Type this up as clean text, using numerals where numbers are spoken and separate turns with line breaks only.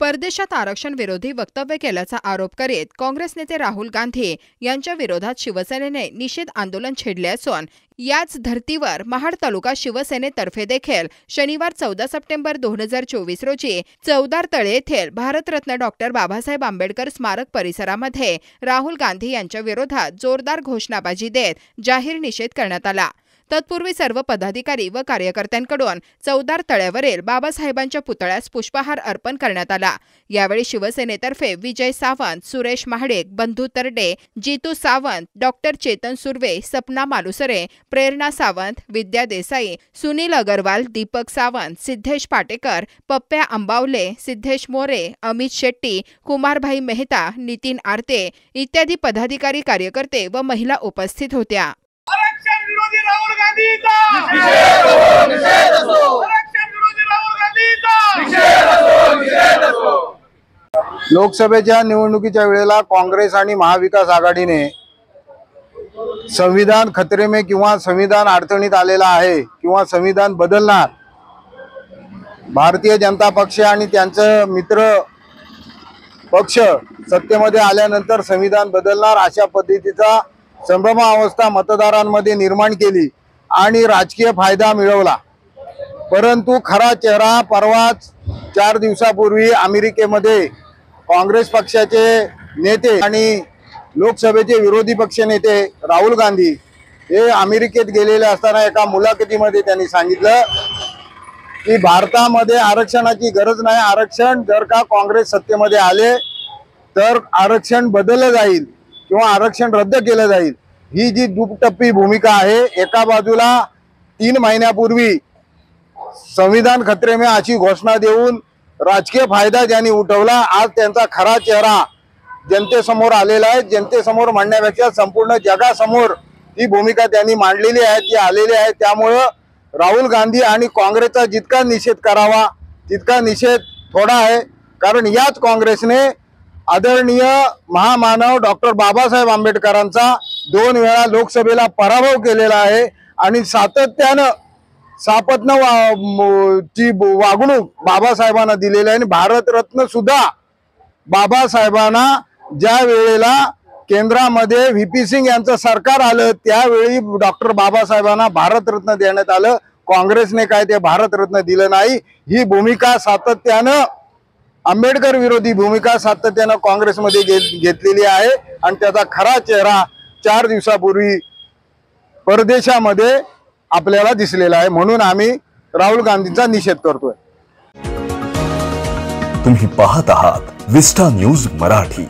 परदेशात आरक्षण विरोधी वक्तव्य केल्याचा आरोप करीत काँग्रेस नेते राहुल गांधी यांच्या विरोधात शिवसेनेने निषेध आंदोलन छेडले असून याच धर्तीवर महाड तालुका शिवसेनेतर्फे देखील शनिवार 14 सप्टेंबर 2024 रोजी चौदार तळे येथील भारतरत्न डॉक्टर बाबासाहेब आंबेडकर स्मारक परिसरामध्ये राहुल गांधी यांच्या विरोधात जोरदार घोषणाबाजी देत जाहीर निषेध करण्यात आला। तत्पूर्वी सर्व पदाधिकारी व कार्यकर्त्यांकडून चौदार तळ्यावरील बाबासाहेबांच्या पुतळ्यास पुष्पहार अर्पण करण्यात आला। यावेळी शिवसेनेतर्फे विजय सावंत, सुरेश महाडिक, बंधू तरडे, जितू सावंत, डॉक्टर चेतन सुर्वे, सपना मालुसरे, प्रेरणा सावंत, विद्या देसाई, सुनील अगरवाल, दीपक सावंत, सिद्धेश पाटेकर, पप्प्या अंबावले, सिद्धेश मोरे, अमित शेट्टी, कुमारभाई मेहता, नितीन आरते इत्यादी पदाधिकारी, कार्यकर्ते व महिला उपस्थित होत्या।
आरक्षण विरोधी राहुल गांधीचा आरक्षण विरोधी राहुल गांधीचा
लोकसभेच्या निवडणुकीच्या वेळेला काँग्रेस आणि महाविकास आघाडीने संविधान खतरे में किंवा संविधान अडचणीत आलेला आहे किंवा संविधान बदलणार, भारतीय जनता पक्ष आणि त्यांचे मित्र पक्ष सत्तेमध्ये आल्यानंतर संविधान बदलणार अशा पद्धतीचा संभ्रमावस्था मतदारांमध्ये निर्माण केली आणि राजकीय फायदा मिळवला। परंतु खरा चेहरा परवाच 4 दिवसापूर्वी अमेरिकेमध्ये काँग्रेस पक्षाचे नेते आणि लोकसभेचे विरोधी पक्ष नेते राहुल गांधी हे अमेरिकेत गेलेले असताना एका मुलाखतीमध्ये त्यांनी सांगितलं की भारतामध्ये आरक्षणाची गरज नाही, आरक्षण जर का काँग्रेस सत्तेमध्ये आले तर आरक्षण बदललं जाईल किंवा आरक्षण रद्द केलं जाईल। ही जी दुटप्पी भूमिका आहे, एका बाजूला 3 महिन्यापूर्वी संविधान खतरे में अशी घोषणा देऊन राजकीय फायदा ज्यांनी उठवला, आज त्यांचा खरा चेहरा जनतेसमोर आलेला आहे। जनतेसमोर मांडण्यापेक्षा संपूर्ण जगासमोर ही भूमिका त्यांनी मांडलेली आहे, ती आलेली आहे। त्यामुळे राहुल गांधी आणि काँग्रेसचा जितका निषेध करावा तितका निषेध थोडा आहे, कारण याच काँग्रेसने आदरणीय महामानव डॉक्टर बाबासाहेब आंबेडकरांचा 2 वेळा लोकसभेला पराभव केलेला आहे आणि सातत्यानं ची वागणूक बाबासाहेबांना दिलेली आहे। आणि भारतरत्न सुद्धा बाबासाहेबांना ज्या वेळेला केंद्रामध्ये व्हीपी सिंग यांचं सरकार आलं त्यावेळी डॉक्टर बाबासाहेबांना भारतरत्न देण्यात आलं। काँग्रेसने काय ते भारतरत्न दिलं नाही। ही भूमिका सातत्यानं आंबेडकर विरोधी भूमिका सातत्यानं काँग्रेसमध्ये घेतलेली आहे आणि त्याचा खरा चेहरा 4 दिवसापूर्वी परदेशामध्ये आपल्याला दिसलेला आहे। म्हणून आम्ही राहुल गांधींचा निषेध करतोय।
तुम्ही पाहत आहात विस्टा न्यूज मराठी।